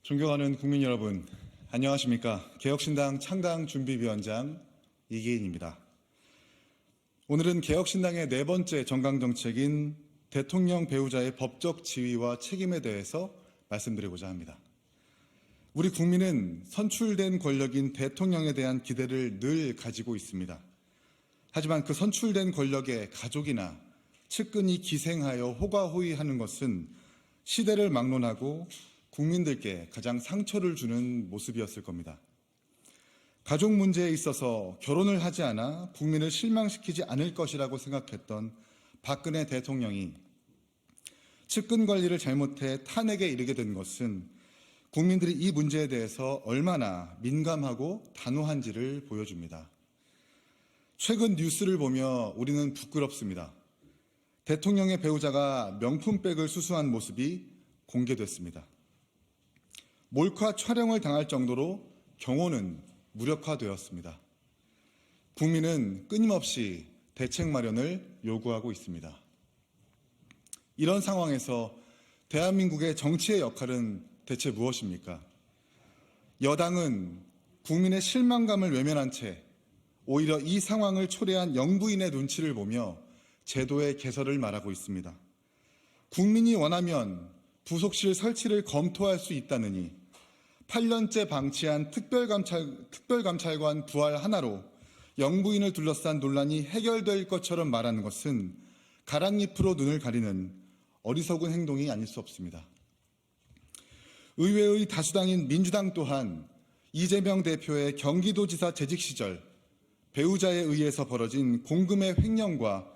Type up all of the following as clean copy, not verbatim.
존경하는 국민 여러분, 안녕하십니까? 개혁신당 창당준비위원장 이기인입니다. 오늘은 개혁신당의 네 번째 정강정책인 대통령 배우자의 법적 지위와 책임에 대해서 말씀드리고자 합니다. 우리 국민은 선출된 권력인 대통령에 대한 기대를 늘 가지고 있습니다. 하지만 그 선출된 권력의 가족이나 측근이 기생하여 호가호위하는 것은 시대를 막론하고 국민들께 가장 상처를 주는 모습이었을 겁니다. 가족 문제에 있어서 결혼을 하지 않아 국민을 실망시키지 않을 것이라고 생각했던 박근혜 대통령이 측근 관리를 잘못해 탄핵에 이르게 된 것은 국민들이 이 문제에 대해서 얼마나 민감하고 단호한지를 보여줍니다. 최근 뉴스를 보며 우리는 부끄럽습니다. 대통령의 배우자가 명품백을 수수한 모습이 공개됐습니다. 몰카 촬영을 당할 정도로 경호는 무력화되었습니다. 국민은 끊임없이 대책 마련을 요구하고 있습니다. 이런 상황에서 대한민국의 정치의 역할은 대체 무엇입니까? 여당은 국민의 실망감을 외면한 채 오히려 이 상황을 초래한 영부인의 눈치를 보며 제도의 개설을 말하고 있습니다. 국민이 원하면 부속실 설치를 검토할 수 있다느니 8년째 방치한 특별감찰관 부활 하나로 영부인을 둘러싼 논란이 해결될 것처럼 말하는 것은 가랑잎으로 눈을 가리는 어리석은 행동이 아닐 수 없습니다. 의회의 다수당인 민주당 또한 이재명 대표의 경기도지사 재직 시절 배우자에 의해서 벌어진 공금의 횡령과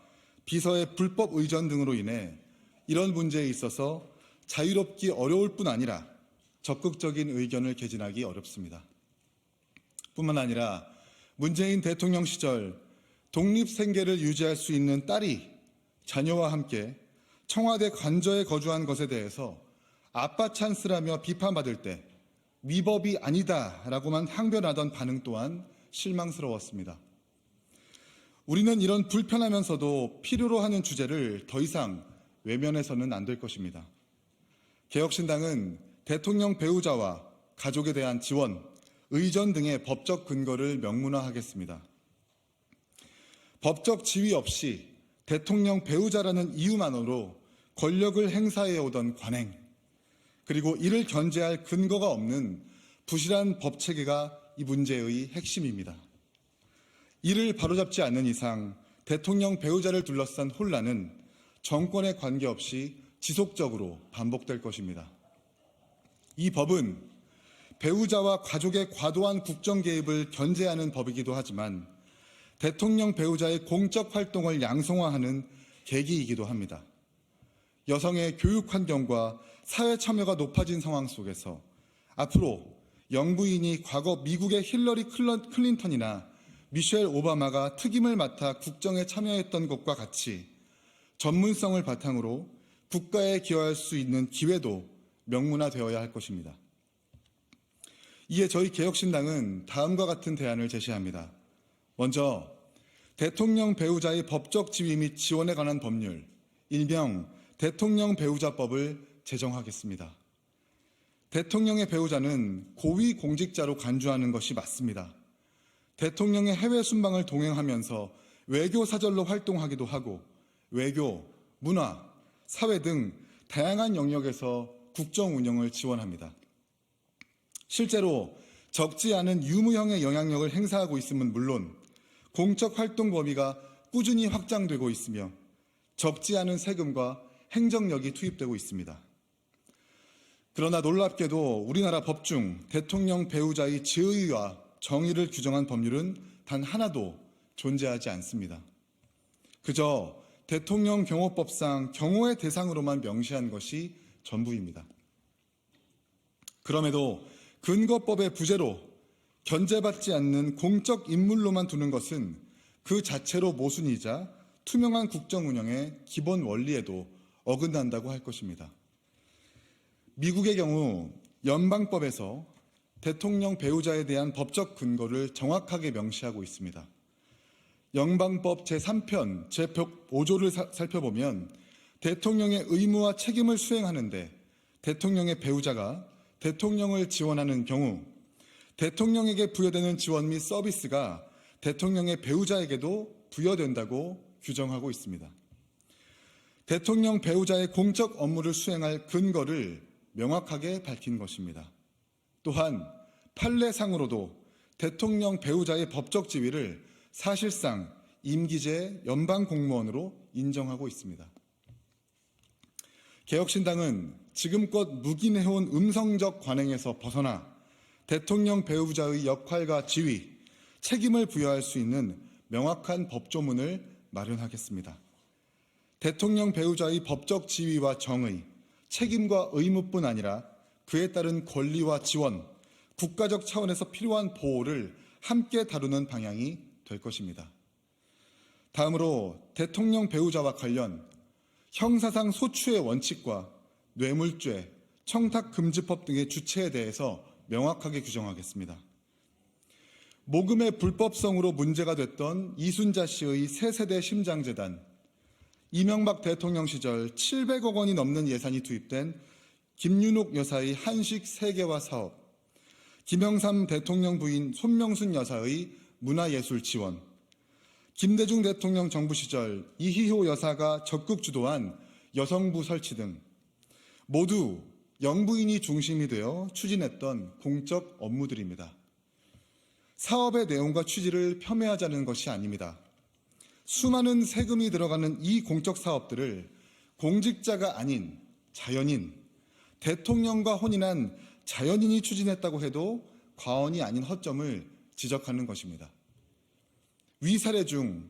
비서의 불법 의전 등으로 인해 이런 문제에 있어서 자유롭기 어려울 뿐 아니라 적극적인 의견을 개진하기 어렵습니다. 뿐만 아니라 문재인 대통령 시절 독립생계를 유지할 수 있는 딸이 자녀와 함께 청와대 관저에 거주한 것에 대해서 아빠 찬스라며 비판받을 때 위법이 아니다라고만 항변하던 반응 또한 실망스러웠습니다. 우리는 이런 불편하면서도 필요로 하는 주제를 더 이상 외면해서는 안 될 것입니다. 개혁신당은 대통령 배우자와 가족에 대한 지원, 의전 등의 법적 근거를 명문화하겠습니다. 법적 지위 없이 대통령 배우자라는 이유만으로 권력을 행사해오던 관행, 그리고 이를 견제할 근거가 없는 부실한 법체계가 이 문제의 핵심입니다. 이를 바로잡지 않는 이상 대통령 배우자를 둘러싼 혼란은 정권에 관계없이 지속적으로 반복될 것입니다. 이 법은 배우자와 가족의 과도한 국정 개입을 견제하는 법이기도 하지만 대통령 배우자의 공적 활동을 양성화하는 계기이기도 합니다. 여성의 교육 환경과 사회 참여가 높아진 상황 속에서 앞으로 영부인이 과거 미국의 힐러리 클린턴이나 미셸 오바마가 특임을 맡아 국정에 참여했던 것과 같이 전문성을 바탕으로 국가에 기여할 수 있는 기회도 명문화되어야 할 것입니다. 이에 저희 개혁신당은 다음과 같은 대안을 제시합니다. 먼저 대통령 배우자의 법적 지위 및 지원에 관한 법률, 일명 대통령 배우자법을 제정하겠습니다. 대통령의 배우자는 고위공직자로 간주하는 것이 맞습니다. 대통령의 해외 순방을 동행하면서 외교사절로 활동하기도 하고 외교, 문화, 사회 등 다양한 영역에서 국정 운영을 지원합니다. 실제로 적지 않은 유무형의 영향력을 행사하고 있음은 물론 공적 활동 범위가 꾸준히 확장되고 있으며 적지 않은 세금과 행정력이 투입되고 있습니다. 그러나 놀랍게도 우리나라 법 중 대통령 배우자의 지위와 정의를 규정한 법률은 단 하나도 존재하지 않습니다. 그저 대통령 경호법상 경호의 대상으로만 명시한 것이 전부입니다. 그럼에도 근거법의 부재로 견제받지 않는 공적 인물로만 두는 것은 그 자체로 모순이자 투명한 국정 운영의 기본 원리에도 어긋난다고 할 것입니다. 미국의 경우 연방법에서 대통령 배우자에 대한 법적 근거를 정확하게 명시하고 있습니다. 연방법 제3편 제105조를 살펴보면 대통령의 의무와 책임을 수행하는데 대통령의 배우자가 대통령을 지원하는 경우 대통령에게 부여되는 지원 및 서비스가 대통령의 배우자에게도 부여된다고 규정하고 있습니다. 대통령 배우자의 공적 업무를 수행할 근거를 명확하게 밝힌 것입니다. 또한 판례상으로도 대통령 배우자의 법적 지위를 사실상 임기제 연방 공무원으로 인정하고 있습니다. 개혁신당은 지금껏 묵인해온 음성적 관행에서 벗어나 대통령 배우자의 역할과 지위, 책임을 부여할 수 있는 명확한 법조문을 마련하겠습니다. 대통령 배우자의 법적 지위와 정의, 책임과 의무뿐 아니라 그에 따른 권리와 지원, 국가적 차원에서 필요한 보호를 함께 다루는 방향이 될 것입니다. 다음으로 대통령 배우자와 관련 형사상 소추의 원칙과 뇌물죄, 청탁금지법 등의 주체에 대해서 명확하게 규정하겠습니다. 모금의 불법성으로 문제가 됐던 이순자 씨의 새세대 심장재단, 이명박 대통령 시절 700억 원이 넘는 예산이 투입된 김윤옥 여사의 한식 세계화 사업, 김영삼 대통령 부인 손명순 여사의 문화예술 지원, 김대중 대통령 정부 시절 이희호 여사가 적극 주도한 여성부 설치 등 모두 영부인이 중심이 되어 추진했던 공적 업무들입니다. 사업의 내용과 취지를 폄훼하자는 것이 아닙니다. 수많은 세금이 들어가는 이 공적 사업들을 공직자가 아닌 자연인, 대통령과 혼인한 자연인이 추진했다고 해도 과언이 아닌 허점을 지적하는 것입니다. 위 사례 중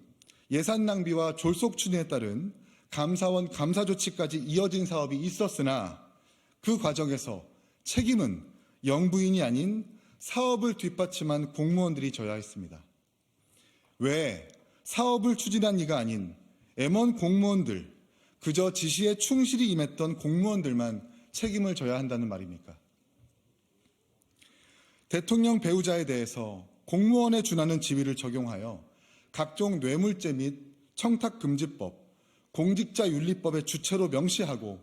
예산 낭비와 졸속 추진에 따른 감사원 감사 조치까지 이어진 사업이 있었으나 그 과정에서 책임은 영부인이 아닌 사업을 뒷받침한 공무원들이 져야 했습니다. 왜 사업을 추진한 이가 아닌 M1 공무원들, 그저 지시에 충실히 임했던 공무원들만 책임을 져야 한다는 말입니까? 대통령 배우자에 대해서 공무원에 준하는 지위를 적용하여 각종 뇌물죄 및 청탁금지법, 공직자윤리법의 주체로 명시하고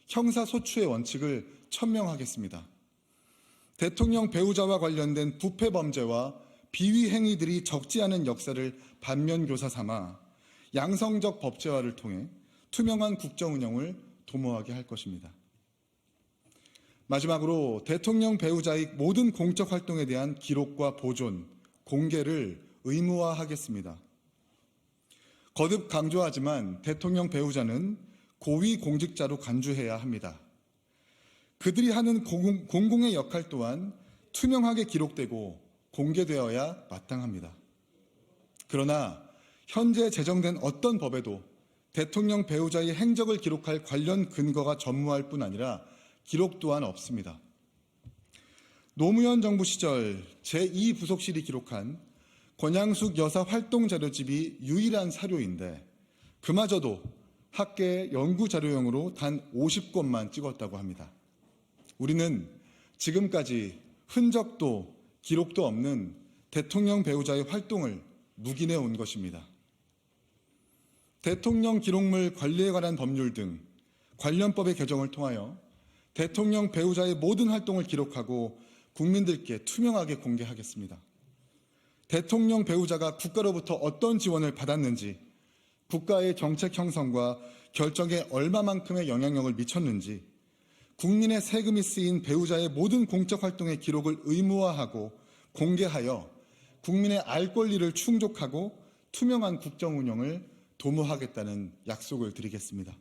형사소추의 원칙을 천명하겠습니다. 대통령 배우자와 관련된 부패범죄와 비위 행위들이 적지 않은 역사를 반면교사 삼아 양성적 법제화를 통해 투명한 국정운영을 도모하게 할 것입니다. 마지막으로 대통령 배우자의 모든 공적 활동에 대한 기록과 보존, 공개를 의무화하겠습니다. 거듭 강조하지만 대통령 배우자는 고위 공직자로 간주해야 합니다. 그들이 하는 공공의 역할 또한 투명하게 기록되고 공개되어야 마땅합니다. 그러나 현재 제정된 어떤 법에도 대통령 배우자의 행적을 기록할 관련 근거가 전무할 뿐 아니라 기록 또한 없습니다. 노무현 정부 시절 제2부속실이 기록한 권양숙 여사 활동 자료집이 유일한 사료인데 그마저도 학계 연구 자료용으로 단 50권만 찍었다고 합니다. 우리는 지금까지 흔적도 기록도 없는 대통령 배우자의 활동을 묵인해 온 것입니다. 대통령 기록물 관리에 관한 법률 등 관련법의 개정을 통하여 대통령 배우자의 모든 활동을 기록하고 국민들께 투명하게 공개하겠습니다. 대통령 배우자가 국가로부터 어떤 지원을 받았는지, 국가의 정책 형성과 결정에 얼마만큼의 영향력을 미쳤는지, 국민의 세금이 쓰인 배우자의 모든 공적 활동의 기록을 의무화하고 공개하여 국민의 알 권리를 충족하고 투명한 국정 운영을 도모하겠다는 약속을 드리겠습니다.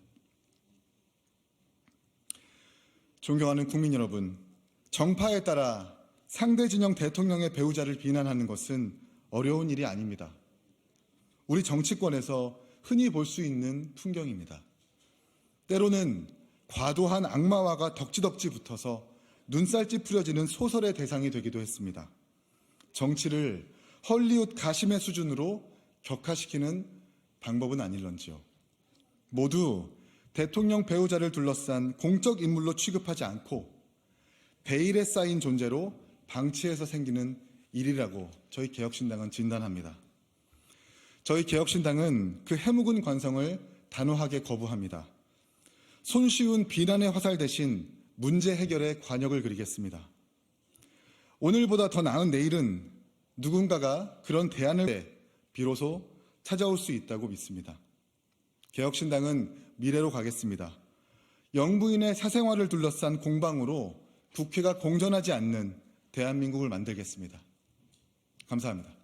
존경하는 국민 여러분, 정파에 따라 상대 진영 대통령의 배우자를 비난하는 것은 어려운 일이 아닙니다. 우리 정치권에서 흔히 볼 수 있는 풍경입니다. 때로는 과도한 악마화가 덕지덕지 붙어서 눈살찌 풀어지는 소설의 대상이 되기도 했습니다. 정치를 헐리우드 가심의 수준으로 격화시키는 방법은 아닐런지요. 모두 대통령 배우자를 둘러싼 공적 인물로 취급하지 않고 베일에 쌓인 존재로 방치해서 생기는 일이라고 저희 개혁신당은 진단합니다. 저희 개혁신당은 그 해묵은 관성을 단호하게 거부합니다. 손쉬운 비난의 화살 대신 문제 해결에 관역을 그리겠습니다. 오늘보다 더 나은 내일은 누군가가 그런 대안을 내 비로소 찾아올 수 있다고 믿습니다. 개혁신당은 미래로 가겠습니다. 영부인의 사생활을 둘러싼 공방으로 국회가 공전하지 않는 대한민국을 만들겠습니다. 감사합니다.